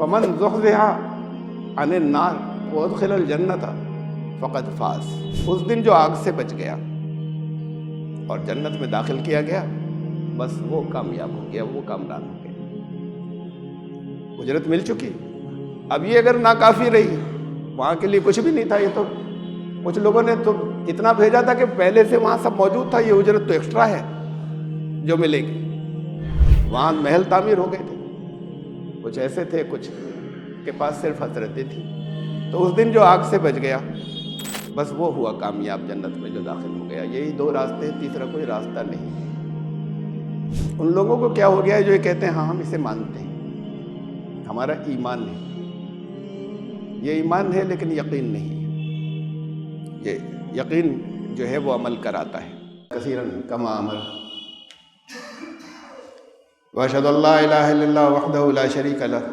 فمن زحزح عن النار وادخل الجنت فقد فاز۔ اس دن جو آگ سے بچ گیا اور جنت میں داخل کیا گیا، بس وہ کامیاب ہو گیا، وہ کامران ہو گیا، اجرت مل چکی۔ اب یہ اگر ناکافی رہی، وہاں کے لیے کچھ بھی نہیں تھا، یہ تو کچھ لوگوں نے تو اتنا بھیجا تھا کہ پہلے سے وہاں سب موجود تھا، یہ اجرت تو ایکسٹرا ہے جو ملے گی۔ وہاں محل تعمیر ہو گئے تھے، کچھ ایسے تھے، کچھ کے پاس صرف حسرتیں تھیں۔ تو اس دن جو آگ سے بچ گیا، بس وہ ہوا کامیاب، جنت میں جو داخل ہو گیا۔ یہی دو راستے ہیں، تیسرا کوئی راستہ نہیں۔ ان لوگوں کو کیا ہو گیا ہے جو یہ کہتے ہیں ہاں ہم اسے مانتے ہیں، ہمارا ایمان ہے، یہ ایمان ہے لیکن یقین نہیں ہے۔ یہ یقین جو ہے وہ عمل کراتا ہے۔ کثیراً کما امر واشهد ان لا الہ الا اللہ وحدہ لا شریک لہ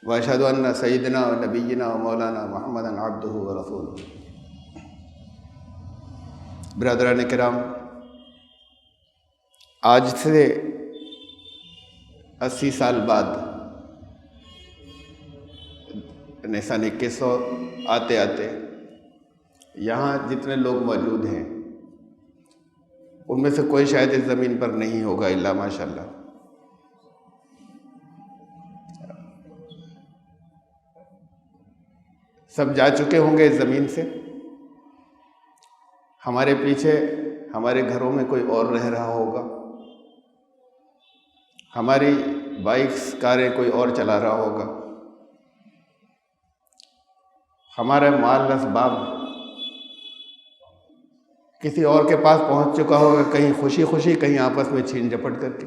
واشهد ان سیدنا و نبینا و مولانا محمدا عبدہ و رسولہ۔ برادران کرام، آج سے 80 سال بعد سن 2100 آتے آتے یہاں جتنے لوگ موجود ہیں ان میں سے کوئی شاید اس زمین پر نہیں ہوگا الا ماشاءاللہ۔ سب جا چکے ہوں گے اس زمین سے۔ ہمارے پیچھے ہمارے گھروں میں کوئی اور رہ رہا ہوگا، ہماری بائکس کاریں کوئی اور چلا رہا ہوگا، ہمارا مال اسباب کسی اور کے پاس پہنچ چکا ہوگا، کہیں خوشی خوشی، کہیں آپس میں چھین جھپٹ کر کے۔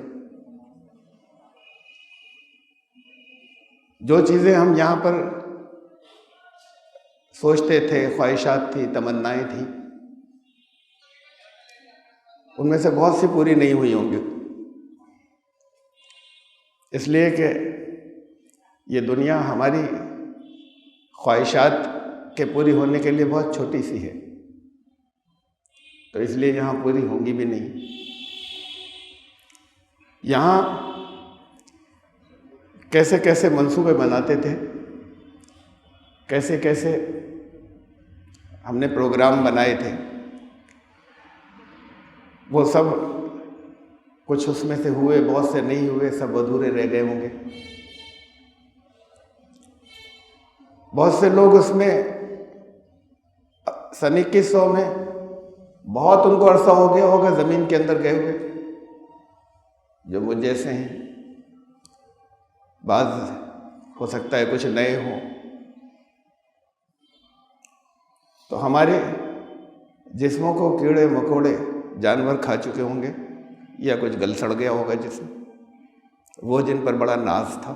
جو چیزیں ہم یہاں پر سوچتے تھے، خواہشات تھی، تمنائیں تھیں، ان میں سے بہت سی پوری نہیں ہوئی ہوں گی، اس لیے کہ یہ دنیا ہماری خواہشات کے پوری ہونے کے لیے بہت چھوٹی سی ہے، تو اس لیے یہاں پوری ہوں گی بھی نہیں۔ یہاں کیسے کیسے منصوبے بناتے تھے، کیسے کیسے ہم نے پروگرام بنائے تھے، وہ سب کچھ اس میں سے ہوئے، بہت سے نہیں ہوئے، سب ادھورے رہ گئے ہوں گے۔ بہت سے لوگ اس میں سن 2100 میں بہت ان کو عرصہ ہو گیا ہوگا زمین کے اندر گئے ہوئے، جو مجھ جیسے ہیں، بعض ہو سکتا ہے کچھ نئے ہوں۔ تو ہمارے جسموں کو کیڑے مکوڑے جانور کھا چکے ہوں گے، یا کچھ گل سڑ گیا ہوگا جسم، وہ جن پر بڑا ناز تھا۔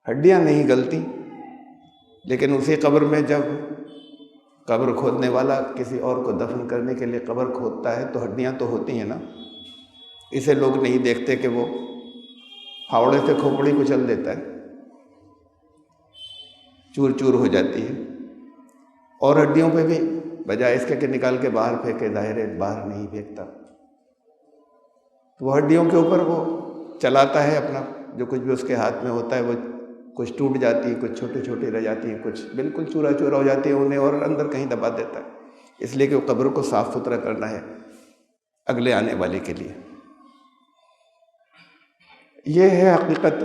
ہڈیاں نہیں گلتی، لیکن اسی قبر میں جب قبر کھودنے والا کسی اور کو دفن کرنے کے لیے قبر کھودتا ہے تو ہڈیاں تو ہوتی ہیں نا، اسے لوگ نہیں دیکھتے کہ وہ پھاوڑے سے کھوپڑی کچل دیتا ہے، چور چور ہو جاتی ہے۔ اور ہڈیوں پہ بھی بجائے اس کے کہ نکال کے باہر پھینکے، ظاہر ہے باہر نہیں پھینکتا، تو وہ ہڈیوں کے اوپر وہ چلاتا ہے اپنا جو کچھ بھی اس کے ہاتھ میں ہوتا ہے، وہ کچھ ٹوٹ جاتی ہے، کچھ چھوٹی چھوٹی رہ جاتی ہیں، کچھ بالکل چورا چورا ہو جاتی ہیں، انہیں اور اندر کہیں دبا دیتا ہے، اس لیے کہ وہ قبر کو صاف ستھرا کرنا ہے اگلے آنے والے کے لیے۔ یہ ہے حقیقت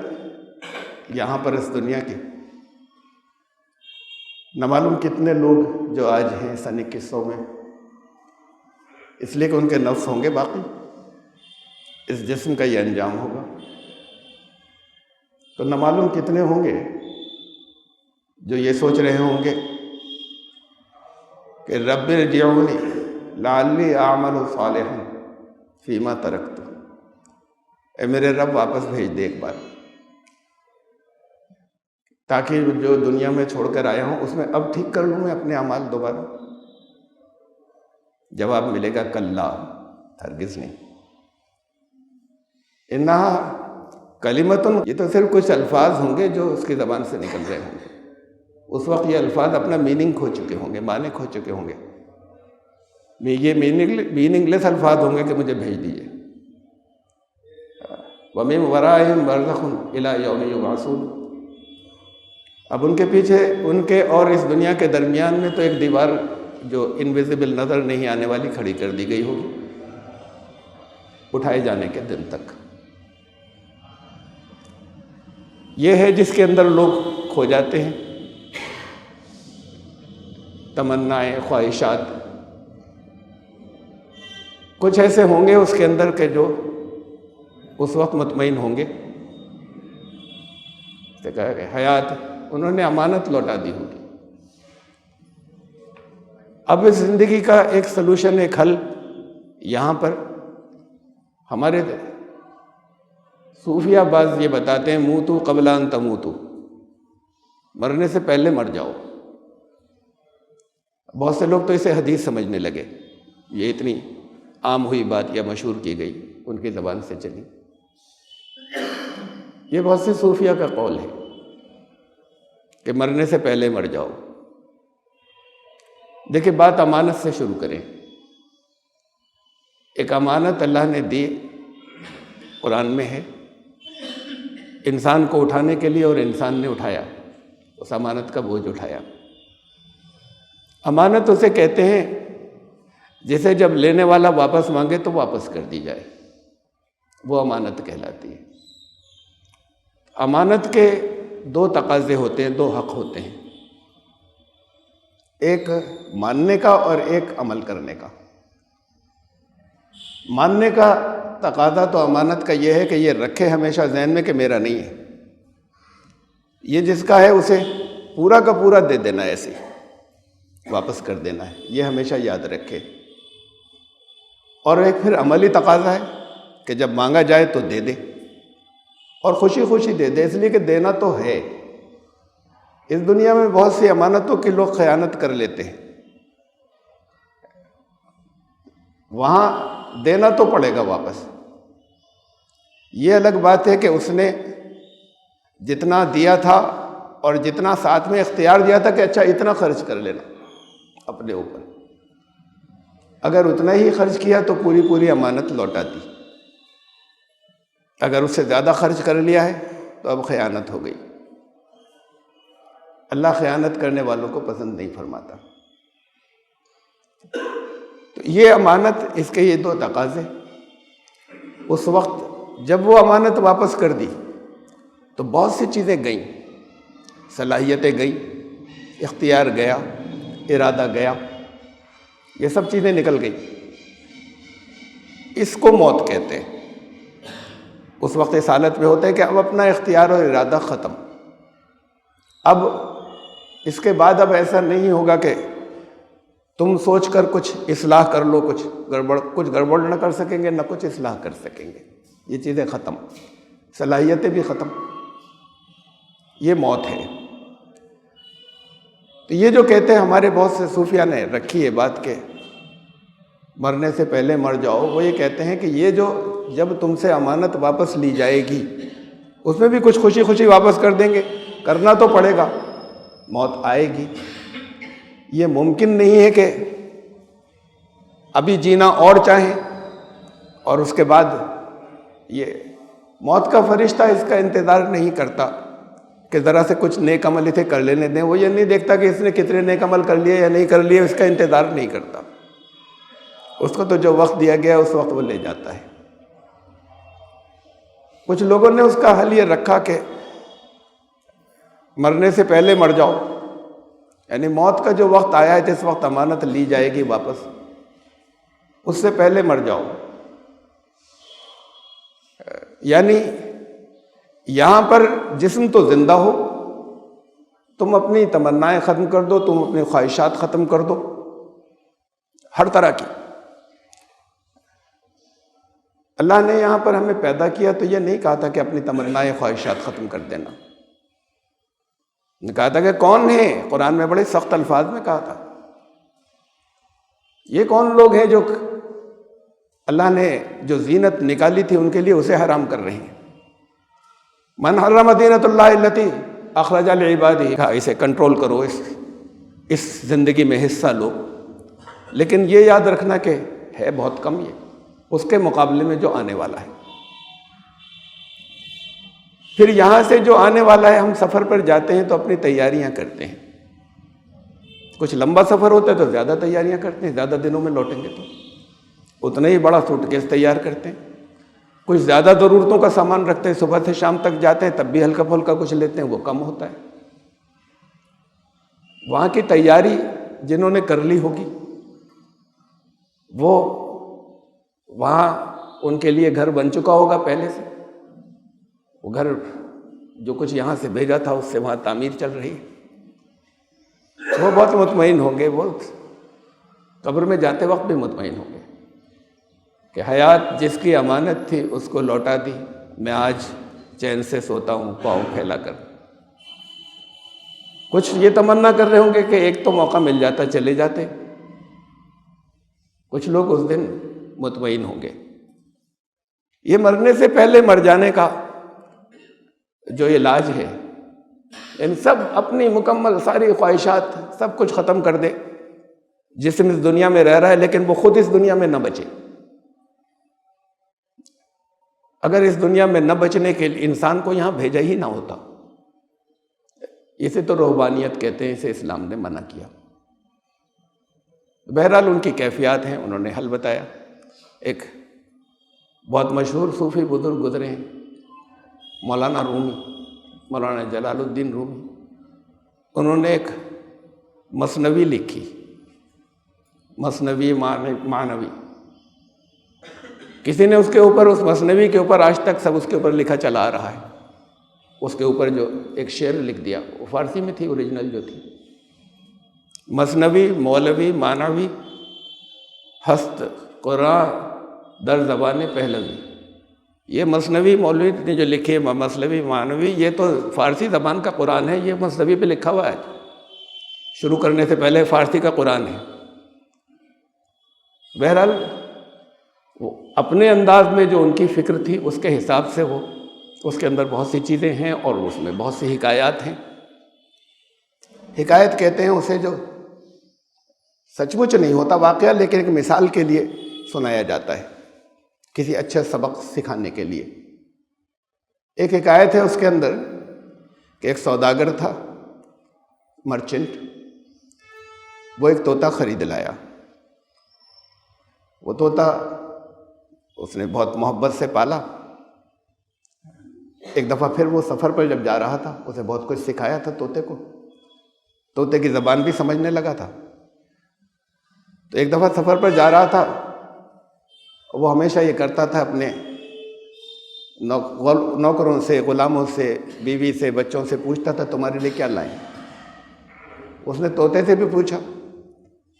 یہاں پر اس دنیا کی۔ نہ معلوم کتنے لوگ جو آج ہیں سن 2100 میں، اس لیے کہ ان کے نفس ہوں گے باقی، اس جسم کا یہ انجام ہوگا، تو نہ معلوم کتنے ہوں گے جو یہ سوچ رہے ہوں گے کہ رب ارجعونی لعلی اعمل صالحا فیما ترکت، اے میرے رب واپس بھیج دے ایک بار، تاکہ جو دنیا میں چھوڑ کر آیا ہوں اس میں اب ٹھیک کر لوں میں اپنے اعمال دوبارہ۔ جواب ملے گا کلا، ہرگز نہیں۔ انہا کلمتن، یہ تو صرف کچھ الفاظ ہوں گے جو اس کی زبان سے نکل رہے ہوں گے، اس وقت یہ الفاظ اپنا میننگ کھو چکے ہوں گے، معنی کھو چکے ہوں گے، یہ میننگ لیس الفاظ ہوں گے کہ مجھے بھیج دیجیے۔ وَمِن وَرَائِهِمْ بَرْزَخٌ إِلَىٰ يَوْمِ يُبْعَثُونَ۔ اب ان کے پیچھے، ان کے اور اس دنیا کے درمیان میں تو ایک دیوار جو انویزیبل نظر نہیں آنے والی کھڑی کر دی گئی ہوگی اٹھائے جانے کے دن تک۔ یہ ہے جس کے اندر لوگ کھو جاتے ہیں، تمنائیں، خواہشات۔ کچھ ایسے ہوں گے اس کے اندر کہ جو اس وقت مطمئن ہوں گے، کہا کہ حیات، انہوں نے امانت لوٹا دی ہوگی۔ اب اس زندگی کا ایک سلوشن، ایک حل یہاں پر ہمارے صوفیہ بعض یہ بتاتے ہیں، موتو قبل ان تموتو، مرنے سے پہلے مر جاؤ۔ بہت سے لوگ تو اسے حدیث سمجھنے لگے، یہ اتنی عام ہوئی بات یا مشہور کی گئی، ان کی زبان سے چلی۔ یہ بہت سے صوفیہ کا قول ہے کہ مرنے سے پہلے مر جاؤ۔ دیکھیں، بات امانت سے شروع کریں۔ ایک امانت اللہ نے دی، قرآن میں ہے، انسان کو اٹھانے کے لیے، اور انسان نے اٹھایا، اس امانت کا بوجھ اٹھایا۔ امانت اسے کہتے ہیں جسے جب لینے والا واپس مانگے تو واپس کر دی جائے، وہ امانت کہلاتی ہے۔ امانت کے دو تقاضے ہوتے ہیں، دو حق ہوتے ہیں، ایک ماننے کا اور ایک عمل کرنے کا۔ ماننے کا تقاضا تو امانت کا یہ ہے کہ یہ رکھے ہمیشہ ذہن میں کہ میرا نہیں ہے، یہ جس کا ہے اسے پورا کا پورا دے دینا، ایسے واپس کر دینا ہے، یہ ہمیشہ یاد رکھے۔ اور ایک پھر عملی تقاضا ہے کہ جب مانگا جائے تو دے دے، اور خوشی خوشی دے دے، اس لیے کہ دینا تو ہے۔ اس دنیا میں بہت سی امانتوں کی لوگ خیانت کر لیتے ہیں، وہاں دینا تو پڑے گا واپس۔ یہ الگ بات ہے کہ اس نے جتنا دیا تھا اور جتنا ساتھ میں اختیار دیا تھا کہ اچھا اتنا خرچ کر لینا اپنے اوپر، اگر اتنا ہی خرچ کیا تو پوری پوری امانت لوٹا دی۔ اگر اس سے زیادہ خرچ کر لیا ہے تو اب خیانت ہو گئی۔ اللہ خیانت کرنے والوں کو پسند نہیں فرماتا۔ تو یہ امانت، اس کے یہ دو تقاضے۔ اس وقت جب وہ امانت واپس کر دی تو بہت سی چیزیں گئیں، صلاحیتیں گئیں، اختیار گیا، ارادہ گیا، یہ سب چیزیں نکل گئیں۔ اس کو موت کہتے ہیں۔ اس وقت اس حالت میں ہوتا ہے کہ اب اپنا اختیار اور ارادہ ختم۔ اب اس کے بعد اب ایسا نہیں ہوگا کہ تم سوچ کر کچھ اصلاح کر لو، کچھ گڑبڑ نہ کر سکیں گے، نہ کچھ اصلاح کر سکیں گے، یہ چیزیں ختم، صلاحیتیں بھی ختم، یہ موت ہے۔ تو یہ جو کہتے ہیں ہمارے بہت سے صوفیہ نے رکھی ہے بات کہ مرنے سے پہلے مر جاؤ، وہ یہ کہتے ہیں کہ یہ جو جب تم سے امانت واپس لی جائے گی اس میں بھی کچھ خوشی خوشی واپس کر دیں گے، کرنا تو پڑے گا، موت آئے گی۔ یہ ممکن نہیں ہے کہ ابھی جینا اور چاہیں اور اس کے بعد یہ موت کا فرشتہ اس کا انتظار نہیں کرتا کہ ذرا سے کچھ نیک عمل اسے کر لینے دیں، وہ یہ نہیں دیکھتا کہ اس نے کتنے نیک عمل کر لیے یا نہیں کر لیے، اس کا انتظار نہیں کرتا۔ اس کو تو جو وقت دیا گیا اس وقت وہ لے جاتا ہے۔ کچھ لوگوں نے اس کا حل یہ رکھا کہ مرنے سے پہلے مر جاؤ، یعنی موت کا جو وقت آیا ہے، جس وقت امانت لی جائے گی واپس، اس سے پہلے مر جاؤ۔ یعنی یہاں پر جسم تو زندہ ہو، تم اپنی تمنائیں ختم کر دو، تم اپنی خواہشات ختم کر دو، ہر طرح کی۔ اللہ نے یہاں پر ہمیں پیدا کیا تو یہ نہیں کہا تھا کہ اپنی تمنائیں خواہشات ختم کر دینا، نے کہا تھا کہ کون ہے، قرآن میں بڑے سخت الفاظ میں کہا تھا، یہ کون لوگ ہیں جو اللہ نے جو زینت نکالی تھی ان کے لیے اسے حرام کر رہے ہیں۔ من حرم زینت اللہ التی اخرج لعبادہ، اسے کنٹرول کرو، اس زندگی میں حصہ لو، لیکن یہ یاد رکھنا کہ ہے بہت کم یہ اس کے مقابلے میں جو آنے والا ہے۔ پھر یہاں سے جو آنے والا ہے، ہم سفر پر جاتے ہیں تو اپنی تیاریاں کرتے ہیں. کچھ لمبا سفر ہوتا ہے تو زیادہ تیاریاں کرتے ہیں، زیادہ دنوں میں لوٹیں گے تو اتنا ہی بڑا سوٹ کیس تیار کرتے ہیں. کچھ زیادہ ضرورتوں کا سامان رکھتے ہیں، صبح سے شام تک جاتے ہیں تب بھی ہلکا پھلکا کچھ لیتے ہیں، وہ کم ہوتا ہے. وہاں کی تیاری جنہوں نے کر لی ہوگی وہ وہاں ان کے لیے گھر بن چکا ہوگا پہلے سے، وہ گھر جو کچھ یہاں سے بھیجا تھا اس سے وہاں تعمیر چل رہی ہے، وہ بہت مطمئن ہوں گے. وہ قبر میں جاتے وقت بھی مطمئن ہوں گے کہ حیات جس کی امانت تھی اس کو لوٹا دی، میں آج چین سے سوتا ہوں پاؤں پھیلا کر. کچھ یہ تمنا کر رہے ہوں گے کہ ایک تو موقع مل جاتا چلے جاتے. کچھ لوگ اس دن مطمئن ہوں گے. یہ مرنے سے پہلے مر جانے کا جو علاج ہے، ان سب اپنی مکمل ساری خواہشات سب کچھ ختم کر دے. جسم اس دنیا میں رہ رہا ہے لیکن وہ خود اس دنیا میں نہ بچے. اگر اس دنیا میں نہ بچنے کے لیے انسان کو یہاں بھیجا ہی نہ ہوتا. اسے تو روحانیت کہتے ہیں، اسے اسلام نے منع کیا. بہرحال ان کی کیفیات ہیں، انہوں نے حل بتایا. ایک بہت مشہور صوفی بزرگ گزرے ہیں، مولانا رومی، مولانا جلال الدین رومی. انہوں نے ایک مثنوی لکھی، مثنوی معنوی. کسی نے اس کے اوپر، اس مثنوی کے اوپر آج تک سب اس کے اوپر لکھا چلا آ رہا ہے. اس کے اوپر جو ایک شعر لکھ دیا، وہ فارسی میں تھی اوریجنل جو تھی، مثنوی مولوی معنوی ہست قرآن در زبان پہلوی. یہ مثنوی مولوی نے جو لکھی ہے، مثنوی معنوی، یہ تو فارسی زبان کا قرآن ہے. یہ مثنوی پہ لکھا ہوا ہے، شروع کرنے سے پہلے فارسی کا قرآن ہے. بہرحال وہ اپنے انداز میں جو ان کی فکر تھی اس کے حساب سے وہ اس کے اندر بہت سی چیزیں ہیں اور اس میں بہت سی حکایات ہیں. حکایت کہتے ہیں اسے جو سچ مچ نہیں ہوتا واقعہ، لیکن ایک مثال کے لیے سنایا جاتا ہے، کسی اچھے سبق سکھانے کے لیے. ایک حکایت ہے اس کے اندر کہ ایک سوداگر تھا، مرچنٹ. وہ ایک طوطا خرید لایا. وہ طوطا اس نے بہت محبت سے پالا. ایک دفعہ پھر وہ سفر پر جب جا رہا تھا، اسے بہت کچھ سکھایا تھا طوطے کو. طوطے کی زبان بھی سمجھنے لگا تھا. تو ایک دفعہ سفر پر جا رہا تھا، وہ ہمیشہ یہ کرتا تھا، اپنے نوکروں سے، غلاموں سے، بیوی سے، بچوں سے پوچھتا تھا تمہارے لیے کیا لائیں. اس نے طوطے سے بھی پوچھا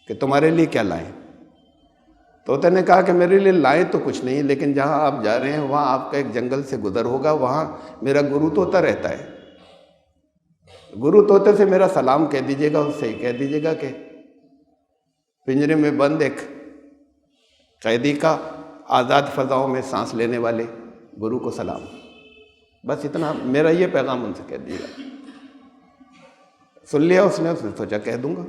کہ تمہارے لیے کیا لائیں. طوطے نے کہا کہ میرے لیے لائیں تو کچھ نہیں، لیکن جہاں آپ جا رہے ہیں وہاں آپ کا ایک جنگل سے گزر ہوگا، وہاں میرا گرو طوطا رہتا ہے. گرو طوطے سے میرا سلام کہہ دیجیے گا، اس سے کہہ دیجیے گا کہ پنجرے میں بند ایک قیدی کا آزاد فضاؤں میں سانس لینے والے گرو کو سلام. بس اتنا میرا یہ پیغام ان سے کہہ دیجیے گا. سن لیا اس نے سوچا کہہ دوں گا.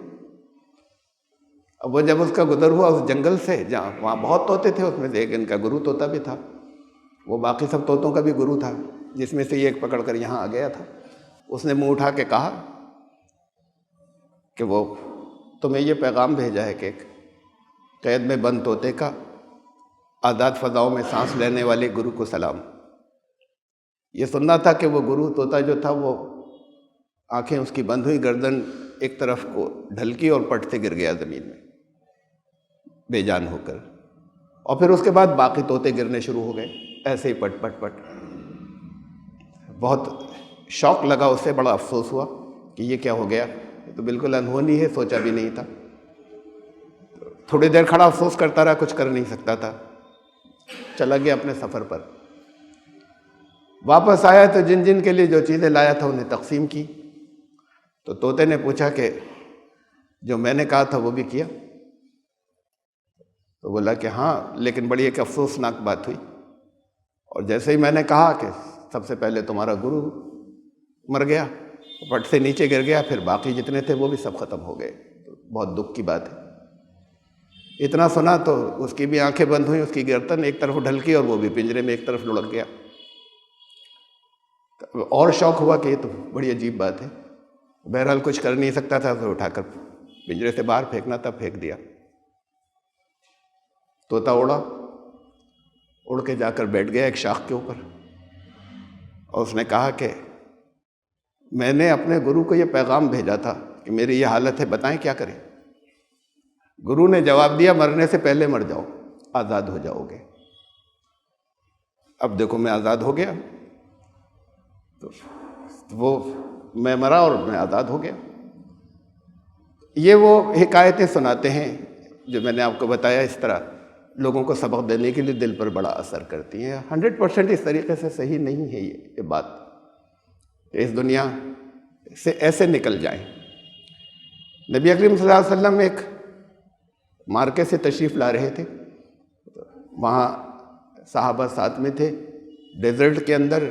اب وہ جب اس کا گزر ہوا اس جنگل سے، جہاں وہاں بہت طوطے تھے، اس میں سے ایک ان کا گرو طوطا بھی تھا. وہ باقی سب طوطوں کا بھی گرو تھا، جس میں سے یہ ایک پکڑ کر یہاں آ گیا تھا. اس نے منہ اٹھا کے کہا کہ وہ تمہیں یہ پیغام بھیجا ہے کہ ایک قید میں بند طوطے کا آزاد فضاؤں میں سانس لینے والے گرو کو سلام. یہ سننا تھا کہ وہ گرو طوطا جو تھا، وہ آنکھیں اس کی بند ہوئی، گردن ایک طرف کو ڈھلکی اور پٹ سے گر گیا زمین میں بے جان ہو کر. اور پھر اس کے بعد باقی طوطے گرنے شروع ہو گئے ایسے ہی پٹ پٹ پٹ. بہت شوق لگا اسے، بڑا افسوس ہوا کہ یہ کیا ہو گیا، یہ تو بالکل انہونی ہے، سوچا بھی نہیں تھا. تھوڑی دیر کھڑا افسوس کرتا رہا، کچھ کر نہیں سکتا تھا. چلا گیا اپنے سفر پر. واپس آیا تو جن جن کے لیے جو چیزیں لایا تھا انہیں تقسیم کی. تو طوطے نے پوچھا کہ جو میں نے کہا تھا وہ بھی کیا؟ تو بولا کہ ہاں، لیکن بڑی ایک افسوسناک بات ہوئی. اور جیسے ہی میں نے کہا کہ سب سے پہلے تمہارا گرو مر گیا، پٹ سے نیچے گر گیا، پھر باقی جتنے تھے وہ بھی سب ختم ہو گئے. بہت دکھ کی بات ہے. اتنا سنا تو اس کی بھی آنکھیں بند ہوئیں، اس کی گردن ایک طرف ڈھلکی اور وہ بھی پنجرے میں ایک طرف لڑک گیا. اور شوق ہوا کہ یہ تو بڑی عجیب بات ہے. بہرحال کچھ کر نہیں سکتا تھا تو اٹھا کر پنجرے سے باہر پھینکنا تھا، پھینک دیا. طوطا اڑ کے جا کر بیٹھ گیا ایک شاخ کے اوپر، اور اس نے کہا کہ میں نے اپنے گرو کو یہ پیغام بھیجا تھا کہ میری یہ حالت ہے، بتائیں کیا کریں. گرو نے جواب دیا مرنے سے پہلے مر جاؤ، آزاد ہو جاؤ گے. اب دیکھو میں آزاد ہو گیا، تو وہ میں مرا اور میں آزاد ہو گیا. یہ وہ حکایتیں سناتے ہیں جو میں نے آپ کو بتایا، اس طرح لوگوں کو سبق دینے کے لیے دل پر بڑا اثر کرتی ہیں. 100% اس طریقے سے صحیح نہیں ہے یہ بات کہ اس دنیا سے ایسے نکل جائیں. نبی اکرم صلی اللہ علیہ وسلم ایک مارکے سے تشریف لا رہے تھے، وہاں صحابہ ساتھ میں تھے. ڈیزرٹ کے اندر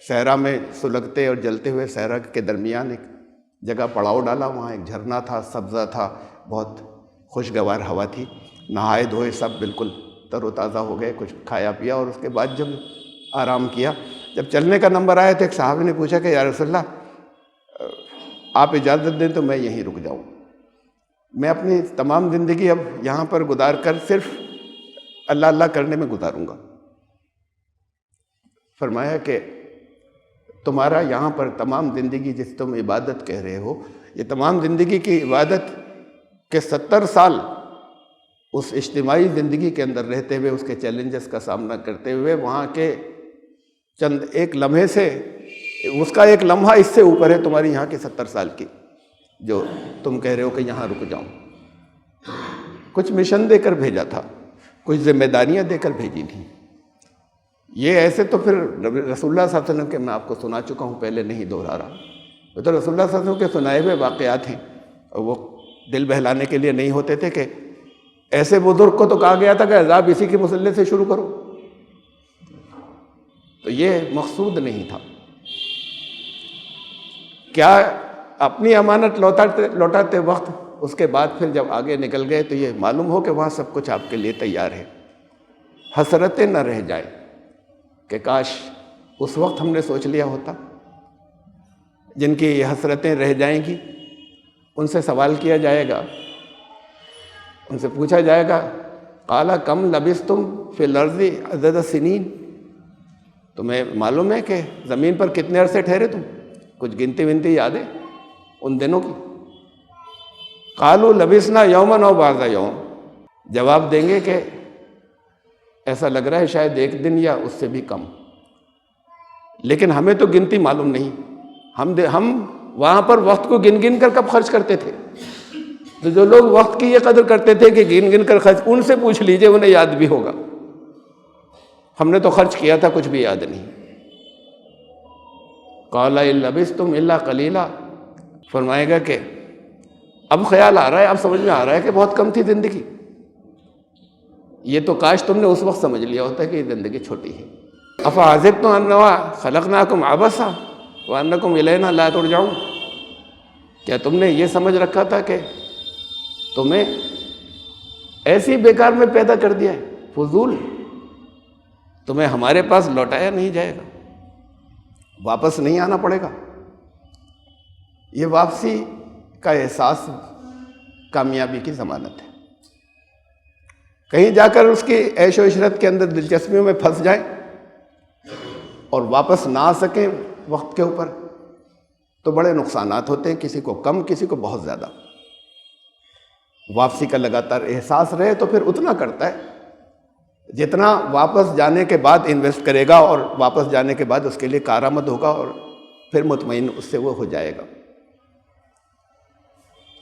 صحرا میں سلگتے اور جلتے ہوئے صحرا کے درمیان ایک جگہ پڑاؤ ڈالا. وہاں ایک جھرنا تھا، سبزہ تھا، بہت خوشگوار ہوا تھی. نہائے دھوئے سب بالکل تر و تازہ ہو گئے، کچھ کھایا پیا، اور اس کے بعد جب آرام کیا، جب چلنے کا نمبر آیا تو ایک صحابی نے پوچھا کہ یا رسول اللہ آپ اجازت دیں تو میں یہیں رک جاؤں، میں اپنی تمام زندگی اب یہاں پر گزار کر صرف اللہ اللہ کرنے میں گزاروں گا. فرمایا کہ تمہارا یہاں پر تمام زندگی جس تم عبادت کہہ رہے ہو، یہ تمام زندگی کی عبادت کے 70 سال اس اجتماعی زندگی کے اندر رہتے ہوئے، اس کے چیلنجز کا سامنا کرتے ہوئے، وہاں کے چند ایک لمحے سے، اس کا ایک لمحہ اس سے اوپر ہے تمہاری یہاں کے 70 سال کی جو تم کہہ رہے ہو کہ یہاں رک جاؤں. کچھ مشن دے کر بھیجا تھا، کچھ ذمہ داریاں دے کر بھیجی تھیں. یہ ایسے تو پھر رسول اللہ صلی اللہ علیہ وسلم کے میں آپ کو سنا چکا ہوں، پہلے نہیں دہرا رہا. وہ تو رسول اللہ صلی اللہ علیہ وسلم کے سنائے ہوئے واقعات ہیں، اور وہ دل بہلانے کے لیے نہیں ہوتے تھے کہ ایسے بزرگ کو تو کہا گیا تھا کہ عذاب اسی کے مسئلے سے شروع کرو، تو یہ مقصود نہیں تھا. کیا اپنی امانت لوٹاتے وقت اس کے بعد پھر جب آگے نکل گئے تو یہ معلوم ہو کہ وہاں سب کچھ آپ کے لیے تیار ہے. حسرتیں نہ رہ جائیں کہ کاش اس وقت ہم نے سوچ لیا ہوتا. جن کی یہ حسرتیں رہ جائیں گی ان سے سوال کیا جائے گا، ان سے پوچھا جائے گا قال کم لبثتم فی الارض عدد سنین، تمہیں معلوم ہے کہ زمین پر کتنے عرصے ٹھہرے تم؟ کچھ گنتی ونتی یاد ہے ان دنوں کی؟ قالوا لبثنا یوما او بعض یوم، جواب دیں گے کہ ایسا لگ رہا ہے شاید ایک دن یا اس سے بھی کم، لیکن ہمیں تو گنتی معلوم نہیں. ہم وہاں پر وقت کو گن گن کر کب خرچ کرتے تھے؟ تو جو لوگ وقت کی یہ قدر کرتے تھے کہ گن گن کر خرچ، ان سے پوچھ لیجئے انہیں یاد بھی ہوگا. ہم نے تو خرچ کیا تھا، کچھ بھی یاد نہیں. قال ان لبثتم الا قلیلا، فرمائے گا کہ اب خیال آ رہا ہے، اب سمجھ میں آ رہا ہے کہ بہت کم تھی زندگی. یہ تو کاش تم نے اس وقت سمجھ لیا ہوتا کہ یہ زندگی چھوٹی ہے. افحسبتم انما خلقناکم عبثا وانکم الینا لا ترجعون، کیا تم نے یہ سمجھ رکھا تھا کہ تمہیں ایسی بیکار میں پیدا کر دیا ہے، فضول، تمہیں ہمارے پاس لوٹایا نہیں جائے گا، واپس نہیں آنا پڑے گا؟ یہ واپسی کا احساس کامیابی کی ضمانت ہے. کہیں جا کر اس کی عیش و عشرت کے اندر دلچسپیوں میں پھنس جائیں اور واپس نہ آ سکیں وقت کے اوپر تو بڑے نقصانات ہوتے ہیں، کسی کو کم، کسی کو بہت زیادہ. واپسی کا لگاتار احساس رہے تو پھر اتنا کرتا ہے جتنا واپس جانے کے بعد انویسٹ کرے گا، اور واپس جانے کے بعد اس کے لیے کارآمد ہوگا، اور پھر مطمئن اس سے وہ ہو جائے گا.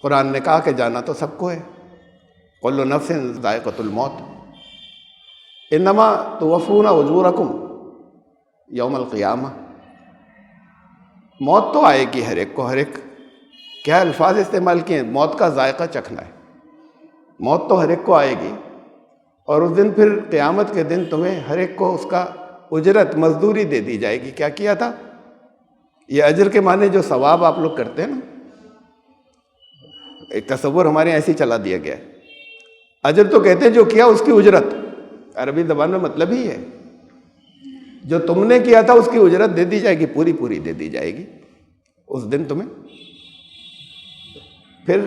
قرآن نے کہا کہ جانا تو سب کو ہے، کل نفس ذائقۃ الموت، انما توفون اجورکم یوم القیامہ. موت تو آئے گی ہر ایک کو، ہر ایک کیا الفاظ استعمال کیے ہیں، موت کا ذائقہ چکھنا ہے. موت تو ہر ایک کو آئے گی، اور اس دن پھر قیامت کے دن تمہیں ہر ایک کو اس کا اجرت، مزدوری دے دی جائے گی. کیا کیا تھا؟ یہ اجر کے معنی جو ثواب آپ لوگ کرتے ہیں نا، ایک تصور ہمارے ایسے ہی چلا دیا گیا ہے. اجر تو کہتے ہیں جو کیا اس کی اجرت، عربی زبان میں مطلب ہی ہے. جو تم نے کیا تھا اس کی اجرت دے دی جائے گی، پوری پوری دے دی جائے گی اس دن تمہیں. پھر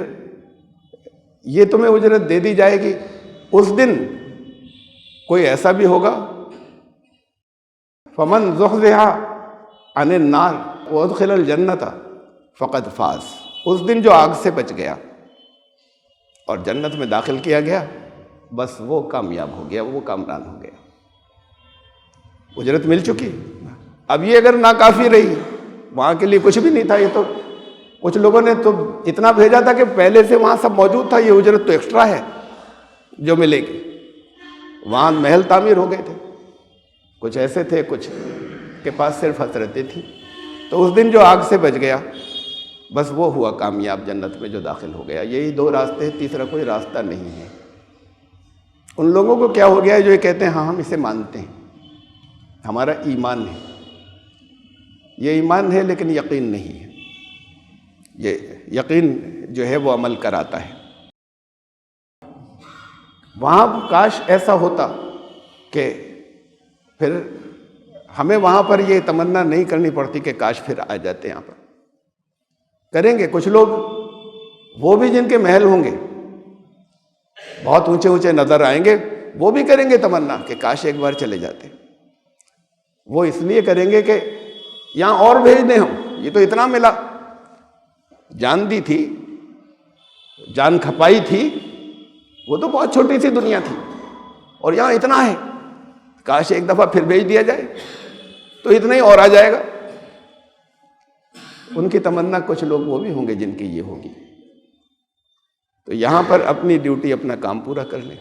یہ تمہیں اجرت دے دی جائے گی. اس دن کوئی ایسا بھی ہوگا فمن زحزح عن النار وادخل الجنت فقد فاز. اس دن جو آگ سے بچ گیا اور جنت میں داخل کیا گیا، بس وہ کامیاب ہو گیا، وہ کامران ہو گیا. اجرت مل چکی. اب یہ اگر ناکافی رہی، وہاں کے لیے کچھ بھی نہیں تھا. یہ تو کچھ لوگوں نے تو اتنا بھیجا تھا کہ پہلے سے وہاں سب موجود تھا، یہ اجرت تو ایکسٹرا ہے جو ملے گی. وہاں محل تعمیر ہو گئے تھے. کچھ ایسے تھے، کچھ کے پاس صرف حسرتیں تھیں. تو اس دن جو آگ سے بچ گیا، بس وہ ہوا کامیاب، جنت میں جو داخل ہو گیا. یہی دو راستے ہیں، تیسرا کوئی راستہ نہیں ہے. ان لوگوں کو کیا ہو گیا ہے جو یہ کہتے ہیں ہاں ہم اسے مانتے ہیں، ہمارا ایمان ہے. یہ ایمان ہے لیکن یقین نہیں ہے. یہ یقین جو ہے وہ عمل کراتا ہے. وہاں کاش ایسا ہوتا کہ پھر ہمیں وہاں پر یہ تمنا نہیں کرنی پڑتی کہ کاش پھر آ جاتے یہاں پر. کریں گے کچھ لوگ، وہ بھی جن کے محل ہوں گے بہت اونچے اونچے نظر آئیں گے، وہ بھی کریں گے تمنا کہ کاش ایک بار چلے جاتے. وہ اس لیے کریں گے کہ یہاں اور بھیجنے ہوں. یہ تو اتنا ملا، جان دی تھی، جان کھپائی تھی، وہ تو بہت چھوٹی سی دنیا تھی، اور یہاں اتنا ہے، کاش ایک دفعہ پھر بھیج دیا جائے تو اتنا ہی اور آ جائے گا. ان کی تمنا کچھ لوگ وہ بھی ہوں گے جن کی یہ ہوگی. تو یہاں پر اپنی ڈیوٹی، اپنا کام پورا کر لیں.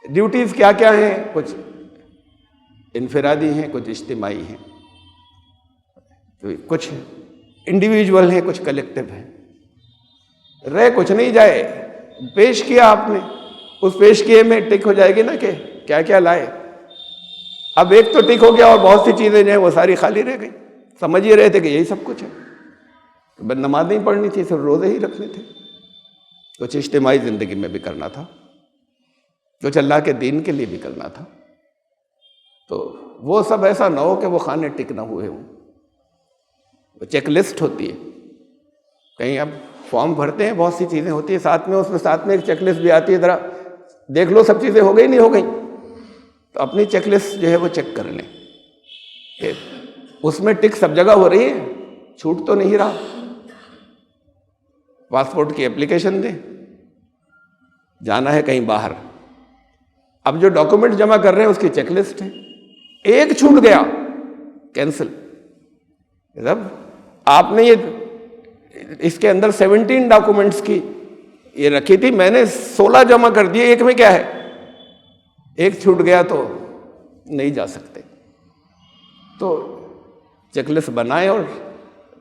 ڈیوٹیز کیا کیا ہیں؟ کچھ انفرادی ہیں، کچھ اجتماعی ہیں، کچھ انڈیویجول ہیں، کچھ کلیکٹیو ہیں. رہ کچھ نہیں جائے. پیش کیا آپ نے، اس پیش کیے میں ٹک ہو جائے گی نا کہ کیا کیا لائے. اب ایک تو ٹک ہو گیا اور بہت سی چیزیں جو ہیں وہ ساری خالی رہ گئی. سمجھ یہ رہے تھے کہ یہی سب کچھ ہے. بس نماز نہیں پڑھنی تھی، صرف روزے ہی رکھنے تھے. کچھ اجتماعی زندگی میں بھی کرنا تھا، کچھ اللہ کے دین کے لیے بھی کرنا تھا. تو وہ سب ایسا نہ ہو کہ وہ خانے ٹک نہ ہوئے ہوں. وہ چیک لسٹ ہوتی ہے. کہیں اب فارم بھرتے ہیں، بہت سی چیزیں ہوتی ہیں ساتھ میں ایک چیک لسٹ بھی آتی ہے، ذرا دیکھ لو سب چیزیں ہو گئی نہیں ہو گئی. تو اپنی چیک لسٹ جو ہے وہ چیک کر لیں کہ اس میں ٹک سب جگہ ہو رہی ہے، چھوٹ تو نہیں رہا. پاسپورٹ کی اپلیکیشن دیں، جانا ہے کہیں باہر. اب جو ڈاکومنٹ جمع کر رہے ہیں اس کی چیک لسٹ ہے. ایک چھوٹ گیا، کینسل. جب آپ نے یہ اس کے اندر 17 ڈاکومنٹس کی یہ رکھی تھی، میں نے 16 جمع کر دیے، ایک میں کیا ہے؟ ایک چھوٹ گیا تو نہیں جا سکتے. تو چیک لسٹ بنائیں اور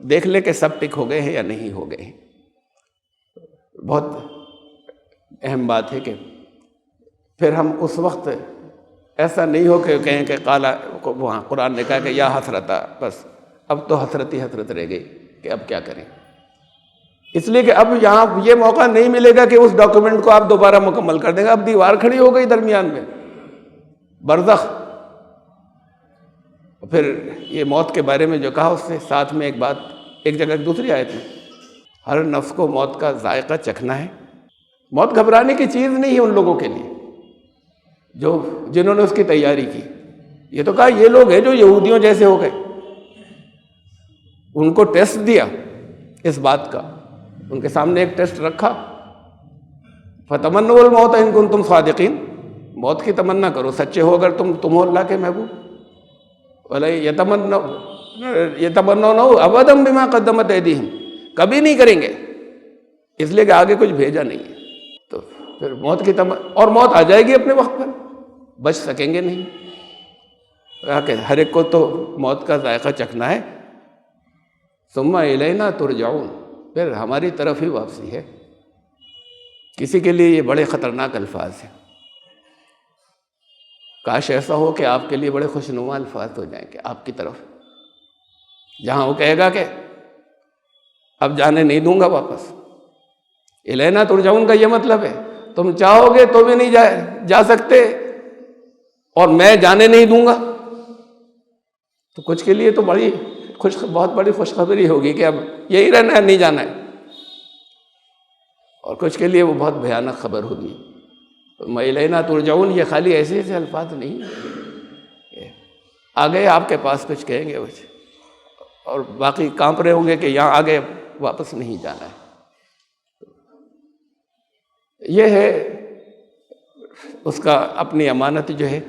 دیکھ لیں کہ سب ٹک ہو گئے ہیں یا نہیں ہو گئے ہیں. بہت اہم بات ہے کہ پھر ہم اس وقت ایسا نہیں ہو کہ کہیں کہ قالا، وہاں قرآن نے کہا کہ یا حسرتا، بس اب تو حسرت ہی حسرت رہ گئی کہ اب کیا کریں. اس لیے کہ اب یہاں یہ موقع نہیں ملے گا کہ اس ڈاکومنٹ کو آپ دوبارہ مکمل کر دیں گے. اب دیوار کھڑی ہو گئی درمیان میں، برزخ. پھر یہ موت کے بارے میں جو کہا، اس سے ساتھ میں ایک بات، ایک جگہ دوسری آیت میں، ہر نفس کو موت کا ذائقہ چکھنا ہے. موت گھبرانے کی چیز نہیں ہے ان لوگوں کے لیے جنہوں نے اس کی تیاری کی. یہ تو کہا یہ لوگ ہیں جو یہودیوں جیسے ہو گئے. ان کو ٹیسٹ دیا اس بات کا، ان کے سامنے ایک ٹیسٹ رکھا، فَتَمَنَّوُا الْمَوْتَ إِن كُنتُمْ صَادِقِينَ. موت کی تمنا کرو، سچے ہو اگر تم ہو اللہ کے محبوب. وَلَا يَتَمَنَّوْنَهُ أَبَدًا بِمَا قَدَّمَتْ أَيْدِيهِمْ. کبھی نہیں کریں گے، اس لیے کہ آگے کچھ بھیجا نہیں ہے. تو پھر موت کی اور موت آ جائے گی اپنے وقت پر، بچ سکیں گے نہیں. کہ ہر ایک کو تو موت کا ذائقہ چکھنا ہے. ثُمَّ إِلَيْنَا تُرْجَعُونَ. پھر ہماری طرف ہی واپسی ہے. کسی کے لیے یہ بڑے خطرناک الفاظ ہیں. کاش ایسا ہو کہ آپ کے لیے بڑے خوشنما الفاظ ہو جائیں کہ آپ کی طرف، جہاں وہ کہے گا کہ اب جانے نہیں دوں گا واپس. الینا ترجعون کا یہ مطلب ہے تم چاہو گے تو بھی نہیں جا سکتے، اور میں جانے نہیں دوں گا، تو کچھ کے لیے تو بہت بڑی خوشخبری ہوگی کہ اب یہی رہنا ہے، نہیں جانا ہے، اور کچھ کے لیے وہ بہت بھیانک خبر ہوگی۔ وَإِلَيْنَا تُرْجَعُونَ یہ خالی ایسے ایسے الفاظ نہیں ہیں، آگے آپ کے پاس کچھ کہیں گے کچھ، اور باقی کانپ رہے ہوں گے کہ یہاں آگے واپس نہیں جانا ہے۔ یہ ہے اس کا، اپنی امانت جو ہے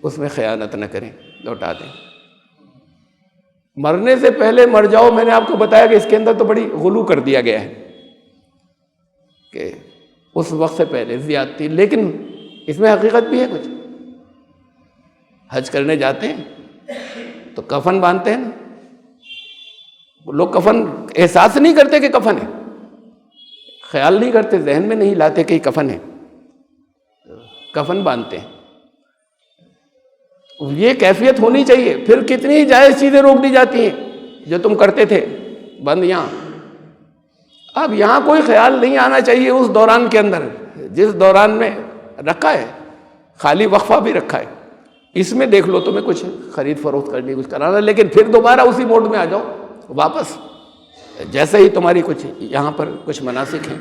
اس میں خیانت نہ کریں، لوٹا دیں۔ مرنے سے پہلے مر جاؤ، میں نے آپ کو بتایا کہ اس کے اندر تو بڑی غلو کر دیا گیا ہے کہ اس وقت سے پہلے زیادتی، لیکن اس میں حقیقت بھی ہے کچھ۔ حج کرنے جاتے ہیں تو کفن باندھتے ہیں نا، لوگ کفن احساس نہیں کرتے کہ کفن ہے، خیال نہیں کرتے، ذہن میں نہیں لاتے کہ کفن ہے، کفن باندھتے ہیں۔ یہ کیفیت ہونی چاہیے۔ پھر کتنی جائز چیزیں روک دی جاتی ہیں جو تم کرتے تھے، بند یہاں۔ اب یہاں کوئی خیال نہیں آنا چاہیے اس دوران کے اندر، جس دوران میں رکھا ہے، خالی وقفہ بھی رکھا ہے، اس میں دیکھ لو تمہیں کچھ خرید فروخت کرنی، کچھ کرانا، لیکن پھر دوبارہ اسی موڈ میں آ جاؤ واپس، جیسے ہی تمہاری کچھ یہاں پر کچھ مناسک ہیں۔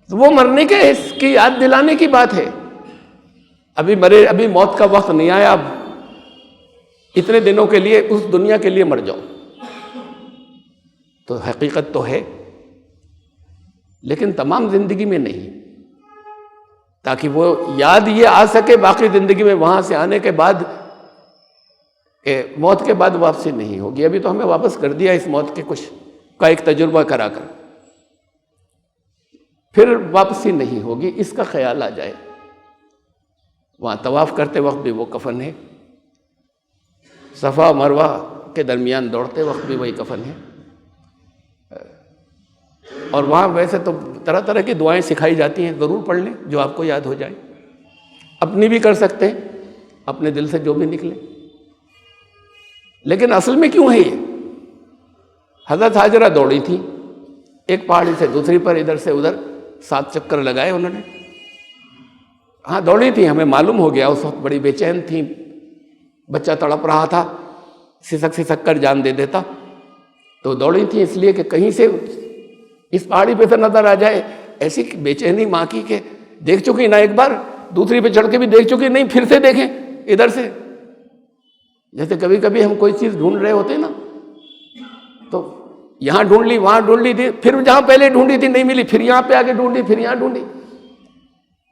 تو وہ مرنے کے اس کی یاد دلانے کی بات ہے۔ ابھی موت کا وقت نہیں آیا، اب اتنے دنوں کے لیے اس دنیا کے لیے مر جاؤ، تو حقیقت تو ہے، لیکن تمام زندگی میں نہیں، تاکہ وہ یاد یہ آ سکے باقی زندگی میں، وہاں سے آنے کے بعد کہ موت کے بعد واپسی نہیں ہوگی۔ ابھی تو ہمیں واپس کر دیا اس موت کے کچھ کا ایک تجربہ کرا کر، پھر واپسی نہیں ہوگی، اس کا خیال آ جائے۔ وہاں طواف کرتے وقت بھی وہ کفن ہے، صفا مروہ کے درمیان دوڑتے وقت بھی وہی کفن ہے، اور وہاں ویسے تو طرح طرح کی دعائیں سکھائی جاتی ہیں، ضرور پڑھ لیں جو آپ کو یاد ہو جائے، اپنی بھی کر سکتے ہیں، اپنے دل سے جو بھی نکلے۔ لیکن اصل میں کیوں ہے یہ؟ حضرت حاجرہ دوڑی تھی ایک پہاڑی سے دوسری پر، ادھر سے ادھر 7 چکر لگائے انہوں نے، ہاں دوڑی تھی، ہمیں معلوم ہو گیا، اس وقت بڑی بے چین تھی، بچہ تڑپ رہا تھا، سسک کر جان دے دیتا، تو دوڑی تھی اس لیے کہ کہیں سے اس پہاڑی پہ سے نظر آ جائے۔ ایسی بے چینی ماں کی کہ دیکھ چکی نہ ایک بار، دوسری پہ چڑھ کے بھی دیکھ چکی، نہیں پھر سے دیکھیں ادھر سے۔ جیسے کبھی کبھی ہم کوئی چیز ڈھونڈ رہے ہوتے ہیں نا، تو یہاں ڈھونڈ لی، وہاں ڈھونڈ لی تھی، پھر جہاں پہلے ڈھونڈی تھی نہیں ملی، پھر یہاں پہ آگے ڈھونڈی، پھر یہاں ڈھونڈی۔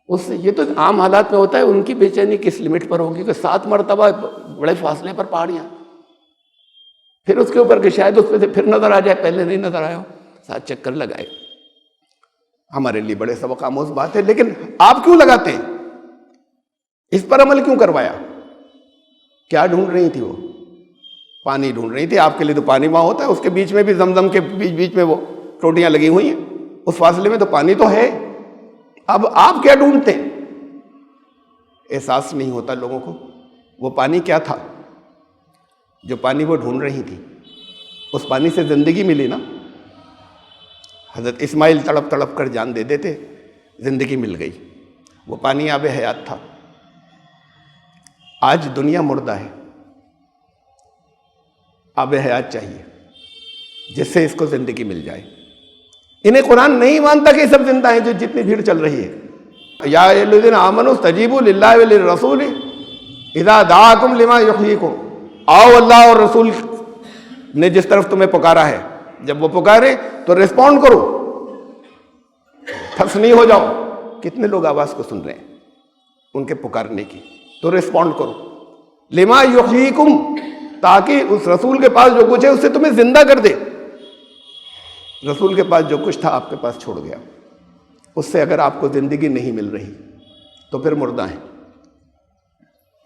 اس سے یہ تو عام حالات میں ہوتا ہے، ان کی بے چینی کس لمٹ پر ہوگی کہ 7 مرتبہ بڑے فاصلے پر پہاڑیاں، پھر اس کے اوپر کہ شاید اس پہ سے پھر نظر آ جائے، پہلے نہیں نظر آیا ہو، 7 چکر لگائے۔ ہمارے لیے بڑے سبق آموز بات ہے، لیکن آپ کیوں لگاتے ہیں؟ اس پر عمل کیوں کروایا؟ کیا ڈھونڈ رہی تھی وہ؟ پانی ڈھونڈ رہی تھی۔ آپ کے لیے تو پانی وہاں ہوتا ہے، اس کے بیچ میں بھی زمزم کے بیچ میں وہ ٹوٹیاں لگی ہوئی ہیں، اس فاصلے میں تو پانی تو ہے۔ اب آپ کیا ڈھونڈتے ہیں؟ احساس نہیں ہوتا لوگوں کو وہ پانی کیا تھا، جو پانی وہ ڈھونڈ رہی تھی، اس پانی سے زندگی ملی نا۔ حضرت اسماعیل تڑپ تڑپ کر جان دے دیتے، زندگی مل گئی، وہ پانی آب حیات تھا۔ آج دنیا مردہ ہے، آب حیات چاہیے جس سے اس کو زندگی مل جائے۔ انہیں قرآن نہیں مانتا کہ یہ سب زندہ ہیں جو جتنی بھیڑ چل رہی ہے۔ یا ایھا الذین آمنوا استجیبوا للہ وللرسول اذا دعاکم لما یحییکم، آؤ اللہ اور رسول نے جس طرف تمہیں پکارا ہے، جب وہ پکارے تو ریسپونڈ کرو، پھنس نہیں ہو جاؤ۔ کتنے لوگ آواز کو سن رہے ہیں ان کے پکارنے کی، تو ریسپونڈ کرو لما یحییکم، تاکہ اس رسول کے پاس جو کچھ ہے اس سے تمہیں زندہ کر دے۔ رسول کے پاس جو کچھ تھا آپ کے پاس چھوڑ گیا، اس سے اگر آپ کو زندگی نہیں مل رہی تو پھر مردہ ہیں۔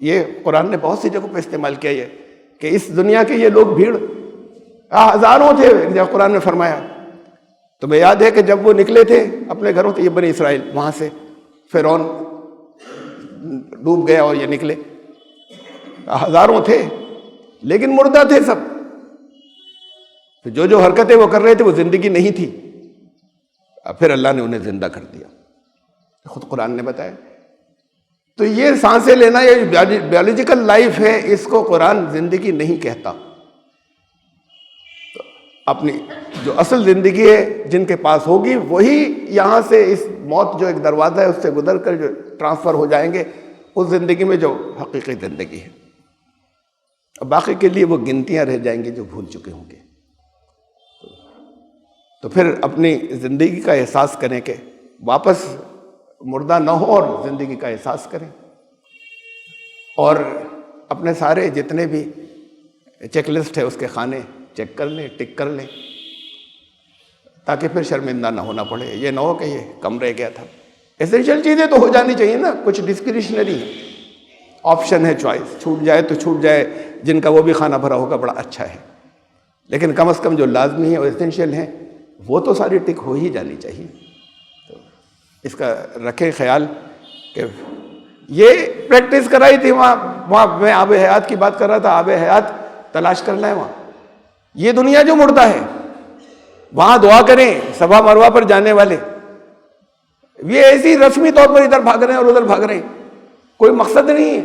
یہ قرآن نے بہت سی جگہوں پہ استعمال کیا ہے کہ اس دنیا کے یہ لوگ بھیڑ ہزاروں تھے، جب قرآن نے فرمایا۔ تمہیں یاد ہے کہ جب وہ نکلے تھے اپنے گھروں سے، یہ بنی اسرائیل، وہاں سے فرعون ڈوب گیا اور یہ نکلے، ہزاروں تھے لیکن مردہ تھے سب۔ جو حرکتیں وہ کر رہے تھے وہ زندگی نہیں تھی، پھر اللہ نے انہیں زندہ کر دیا، خود قرآن نے بتایا۔ تو یہ سانسیں لینا یہ بیولوجیکل لائف ہے، اس کو قرآن زندگی نہیں کہتا۔ تو اپنی جو اصل زندگی ہے جن کے پاس ہوگی وہی یہاں سے اس موت جو ایک دروازہ ہے اس سے گزر کر جو ٹرانسفر ہو جائیں گے اس زندگی میں جو حقیقی زندگی ہے، باقی کے لیے وہ گنتیاں رہ جائیں گے جو بھول چکے ہوں گے۔ تو پھر اپنی زندگی کا احساس کریں کہ واپس مردہ نہ ہو اور زندگی کا احساس کریں، اور اپنے سارے جتنے بھی چیک لسٹ ہے اس کے خانے چیک کر لیں، ٹک کر لیں، تاکہ پھر شرمندہ نہ ہونا پڑے۔ یہ نہ ہو کہ یہ کم رہ گیا تھا۔ ایسینشیل چیزیں تو ہو جانی چاہیے نا، کچھ ڈسکریشنری آپشن ہے، چوائس، چھوٹ جائے تو چھوٹ جائے، جن کا وہ بھی کھانا بھرا ہوگا بڑا اچھا ہے، لیکن کم از کم جو لازمی ہے اور ایسینشیل ہیں وہ تو ساری ٹک ہو ہی جانی چاہیے۔ تو اس کا رکھیں خیال کہ یہ پریکٹس کرائی تھی وہاں میں آب حیات کی بات کر رہا تھا، آب حیات تلاش کرنا ہے وہاں۔ یہ دنیا جو مردہ ہے وہاں دعا کریں، صفا مروہ پر جانے والے یہ ایسی رسمی طور پر ادھر بھاگ رہے ہیں اور ادھر بھاگ رہے ہیں، کوئی مقصد نہیں ہے۔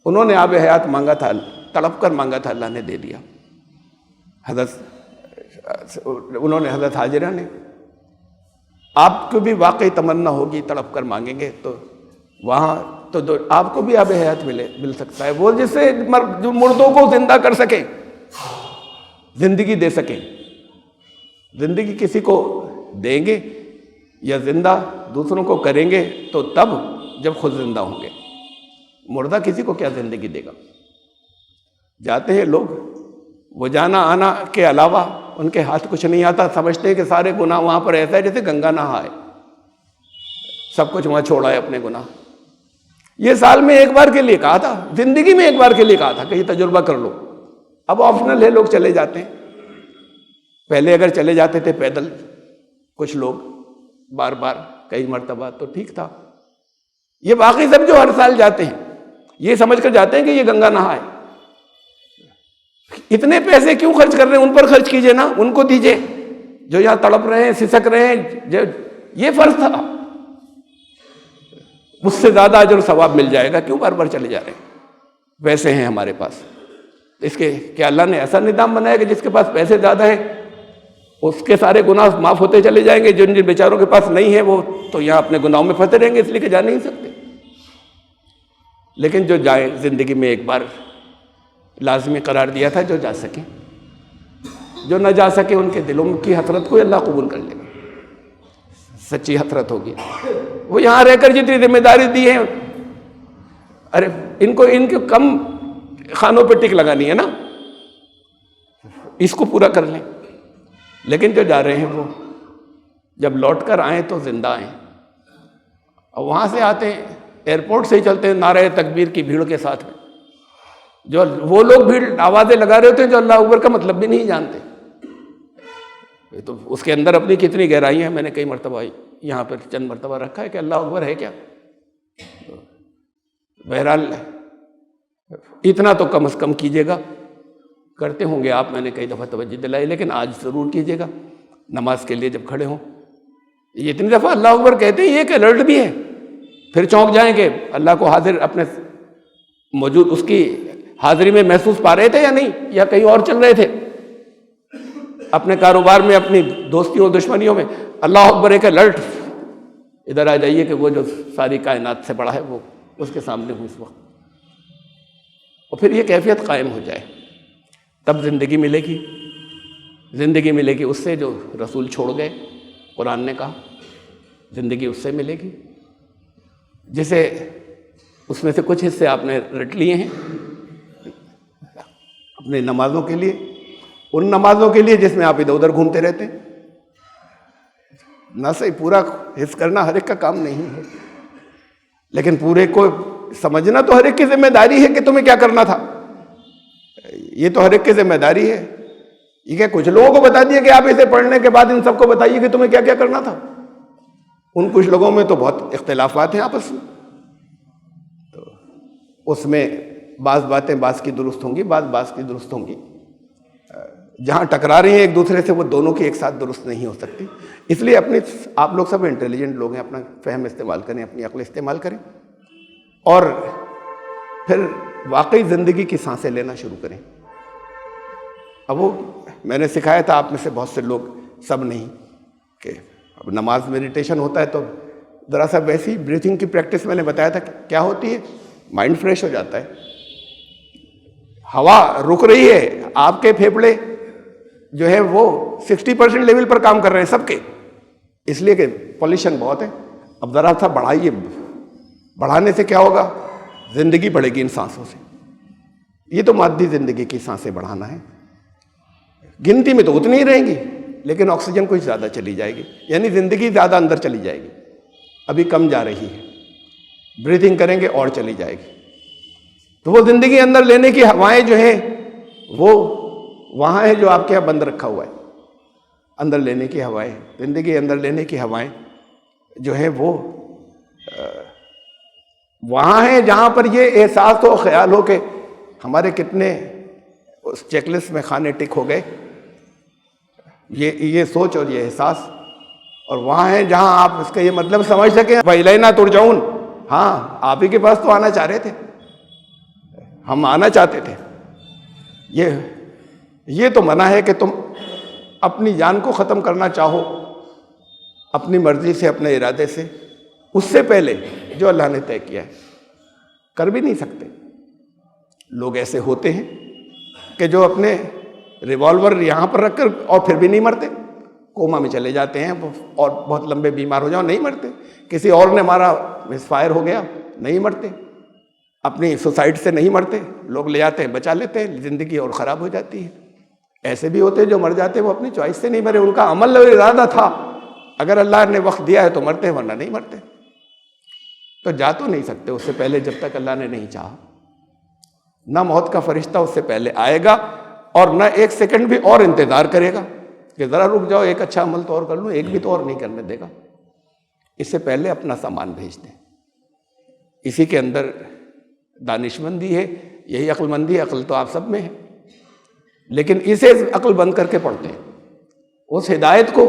انہوں نے آب حیات مانگا تھا، تڑپ کر مانگا تھا، اللہ نے دے دیا۔ انہوں نے حضرت حاجرہ نے، آپ کو بھی واقعی تمنا ہوگی تڑپ کر مانگیں گے تو وہاں تو آپ کو بھی آب حیات مل سکتا ہے، وہ جس سے جو مردوں کو زندہ کر سکے، زندگی دے سکیں۔ زندگی کسی کو دیں گے یا زندہ دوسروں کو کریں گے تو تب جب خود زندہ ہوں گے۔ مردہ کسی کو کیا زندگی دے گا؟ جاتے ہیں لوگ، وہ جانا آنا کے علاوہ ان کے ہاتھ کچھ نہیں آتا، سمجھتے ہیں کہ سارے گناہ وہاں پر ایسا ہے جیسے گنگا نہائے، سب کچھ وہاں چھوڑا ہے اپنے گناہ۔ یہ سال میں ایک بار کے لیے کہا تھا، زندگی میں ایک بار کے لیے کہا تھا کہ یہ تجربہ کر لو، اب آپشنل ہے، لوگ چلے جاتے ہیں۔ پہلے اگر چلے جاتے تھے پیدل کچھ لوگ بار بار کئی مرتبہ تو ٹھیک تھا، یہ باقی سب جو ہر سال جاتے ہیں یہ سمجھ کر جاتے ہیں کہ یہ گنگا نہائے۔ اتنے پیسے کیوں خرچ کر رہے ہیں؟ ان پر خرچ کیجئے نا، ان کو دیجئے جو یہاں تڑپ رہے ہیں، سسک رہے ہیں۔ یہ فرض تھا، اس سے زیادہ اجر و ثواب مل جائے گا، کیوں بار بار چلے جا رہے ہیں؟ پیسے ہیں ہمارے پاس، اس کے کیا اللہ نے ایسا نظام بنایا کہ جس کے پاس پیسے زیادہ ہیں اس کے سارے گناہ معاف ہوتے چلے جائیں گے، جن بیچاروں کے پاس نہیں ہے وہ تو یہاں اپنے گناہوں میں پھنسے رہیں گے، اس لیے کہ جا نہیں سکتے۔ لیکن جو جائیں، زندگی میں ایک بار لازمی قرار دیا تھا، جو جا سکیں، جو نہ جا سکے ان کے دلوں کی حسرت کو اللہ قبول کر لے گا، سچی حسرت ہوگی۔ وہ یہاں رہ کر جتنی ذمہ داری دی ہے، ارے ان کے کم خانوں پہ ٹک لگانی ہے نا، اس کو پورا کر لیں۔ لیکن جو جا رہے ہیں وہ جب لوٹ کر آئیں تو زندہ آئیں، اور وہاں سے آتے ہیں ایئرپورٹ سے ہی چلتے ہیں نعرہ تکبیر کی بھیڑ کے ساتھ میں، جو وہ لوگ بھیڑ آوازیں لگا رہے ہوتے ہیں جو اللہ اکبر کا مطلب بھی نہیں جانتے۔ تو اس کے اندر اپنی کتنی گہرائی ہیں، میں نے کئی مرتبہ یہاں پر چند مرتبہ رکھا ہے کہ اللہ اکبر ہے کیا۔ بہرحال اتنا تو کم از کم کیجیے گا، کرتے ہوں گے آپ، میں نے کئی دفعہ توجہ دلائی، لیکن آج ضرور کیجیے گا نماز کے لیے جب کھڑے ہوں۔ یہ اتنی دفعہ اللہ اکبر کہتے ہیں، یہ ایک الرٹ بھی ہے، پھر چونک جائیں کہ اللہ کو حاضر اپنے موجود اس کی حاضری میں محسوس پا رہے تھے یا نہیں، یا کہیں اور چل رہے تھے اپنے کاروبار میں، اپنی دوستیوں دشمنیوں میں۔ اللہ اکبر ایک الرٹ، ادھر آ جائیے کہ وہ جو ساری کائنات سے بڑا ہے وہ اس کے سامنے ہوں اس وقت، اور پھر یہ کیفیت قائم ہو جائے، تب زندگی ملے گی۔ زندگی ملے گی اس سے جو رسول چھوڑ گئے، قرآن نے کہا زندگی اس سے ملے گی، جسے اس میں سے کچھ حصے آپ نے رٹ لیے ہیں اپنے نمازوں کے لیے، ان نمازوں کے لیے جس میں آپ ادھر ادھر گھومتے رہتے ہیں۔ نہ صحیح پورا حفظ کرنا ہر ایک کا کام نہیں ہے، لیکن پورے کو سمجھنا تو ہر ایک کی ذمہ داری ہے کہ تمہیں کیا کرنا تھا، یہ تو ہر ایک کی ذمہ داری ہے۔ یہ کہ کچھ لوگوں کو بتا دیا کہ آپ اسے پڑھنے کے بعد ان سب کو بتائیے کہ تمہیں کیا کیا کرنا تھا، ان کچھ لوگوں میں تو بہت اختلافات ہیں آپس میں، تو اس میں بعض باتیں بعض کی درست ہوں گی، بعض کی درست ہوں گی۔ جہاں ٹکرا رہی ہیں ایک دوسرے سے، وہ دونوں کی ایک ساتھ درست نہیں ہو سکتی. اس لیے آپ لوگ سب انٹیلیجنٹ لوگ ہیں، اپنا فہم استعمال کریں، اپنی عقل استعمال کریں، اور پھر واقعی زندگی کی سانسیں لینا شروع کریں. اب وہ میں نے سکھایا تھا، آپ میں سے بہت سے لوگ، سب نہیں، کہ اب نماز میڈیٹیشن ہوتا ہے تو ذرا سا ویسی بریتھنگ کی پریکٹس میں نے بتایا تھا کہ کیا ہوتی ہے، مائنڈ فریش ہو جاتا ہے. ہوا رک رہی ہے، آپ کے پھیپھڑے جو ہے وہ 60% لیول پر کام کر رہے ہیں سب کے، اس لیے کہ پولیوشن بہت ہے. اب ذرا سا بڑھائیے، بڑھانے سے کیا ہوگا، زندگی بڑھے گی ان سانسوں سے. یہ تو مادی زندگی کی سانسیں بڑھانا ہے. گنتی میں تو اتنی ہی رہیں گی، لیکن آکسیجن کچھ زیادہ چلی جائے گی، یعنی زندگی زیادہ اندر چلی جائے گی. ابھی کم جا رہی ہے، بریتھنگ کریں گے اور چلی جائے گی. تو وہ زندگی اندر لینے کی ہوائیں جو ہیں وہ وہاں ہے جو آپ کے یہاں بند رکھا ہوا ہے. اندر لینے کی ہوائیں، زندگی اندر لینے کی ہوائیں جو ہیں وہ وہاں ہیں جہاں پر یہ احساس ہو، خیال ہو کہ ہمارے کتنے اس چیک لسٹ میں کھانے ٹک ہو گئے، یہ سوچ اور یہ احساس. اور وہاں ہیں جہاں آپ اس کا یہ مطلب سمجھ سکیں، وَإِلَيْنَا تُرْجَعُونَ. ہاں، آپ ہی کے پاس تو آنا چاہ رہے تھے، ہم آنا چاہتے تھے. یہ تو منع ہے کہ تم اپنی جان کو ختم کرنا چاہو اپنی مرضی سے، اپنے ارادے سے، اس سے پہلے جو اللہ نے طے کیا ہے. کر بھی نہیں سکتے. لوگ ایسے ہوتے ہیں کہ جو اپنے ریوالور یہاں پر رکھ کر اور پھر بھی نہیں مرتے، کوما میں چلے جاتے ہیں، اور بہت لمبے بیمار ہو جاؤ نہیں مرتے. کسی اور نے مارا، مس فائر ہو گیا، نہیں مرتے. اپنی سوسائڈ سے نہیں مرتے، لوگ لے آتے ہیں، بچا لیتے ہیں، زندگی اور خراب ہو جاتی ہے. ایسے بھی ہوتے ہیں جو مر جاتے ہیں، وہ اپنی چوائس سے نہیں مرے، ان کا عمل اور ارادہ تھا. اگر اللہ نے وقت دیا ہے تو مرتے ہیں، ورنہ نہیں مرتے. تو جا تو نہیں سکتے اس سے پہلے جب تک اللہ نے نہیں چاہا. نہ موت کا فرشتہ اس سے پہلے آئے گا، اور نہ ایک سیکنڈ بھی اور انتظار کرے گا کہ ذرا رک جاؤ، ایک اچھا عمل تو اور کر لوں، ایک بھی تو اور نہیں کرنے دے گا. اس سے پہلے اپنا سامان بھیج دیں. اسی کے اندر دانش مندی ہے، یہی عقل مندی ہے. عقل تو آپ سب میں ہے، لیکن اسے عقل بند کر کے پڑھتے ہیں. اس ہدایت کو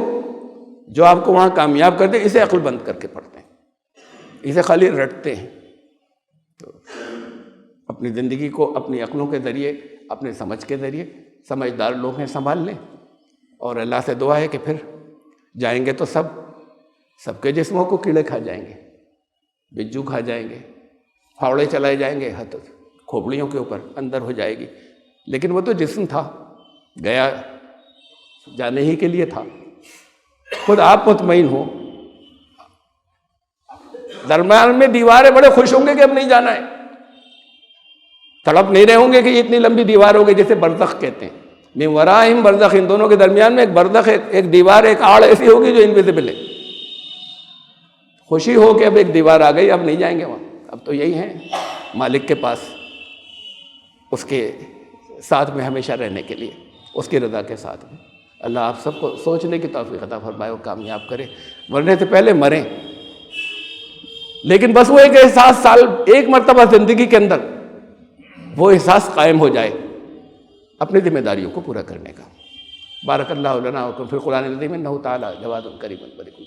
جو آپ کو وہاں کامیاب کر دے، اسے عقل بند کر کے پڑھتے ہیں، اسے خالی رٹتے ہیں. تو اپنی زندگی کو اپنی عقلوں کے ذریعے، اپنے سمجھ کے ذریعے، سمجھدار لوگ ہیں سنبھال لیں. اور اللہ سے دعا ہے کہ پھر جائیں گے تو سب کے جسموں کو کیڑے کھا جائیں گے، بجو کھا جائیں گے، پھاوڑے چلائے جائیں گے، کھوپڑیوں کے اوپر اندر ہو جائے گی. لیکن وہ تو جسم تھا، گیا جانے ہی کے لیے تھا. خود آپ مطمئن ہو. درمیان میں دیواریں بڑے خوش ہوں گے کہ اب نہیں جانا ہے، تڑپ نہیں رہے ہوں گے کہ یہ اتنی لمبی دیوار ہو گئی، جسے برزخ کہتے ہیں. من ورائہم برزخ، ان دونوں کے درمیان میں ایک برزخ ہے، ایک دیوار، ایک آڑ ایسی ہوگی جو انویزیبل ہے. خوشی ہو کہ اب ایک دیوار آ گئی، اب نہیں جائیں گے وہاں. اب تو یہی ہے مالک کے پاس، اس کے ساتھ میں ہمیشہ رہنے کے لیے، اس کی رضا کے ساتھ میں. اللہ آپ سب کو سوچنے کی توفیق عطا فرمائے اور کامیاب کرے. مرنے سے پہلے مریں، لیکن بس وہ ایک احساس ایک مرتبہ زندگی کے اندر وہ احساس قائم ہو جائے اپنی ذمہ داریوں کو پورا کرنے کا. بارک اللہ لنا و لکم فی القرآن العظیم، انہ تعالی جواد کریم بلیغ.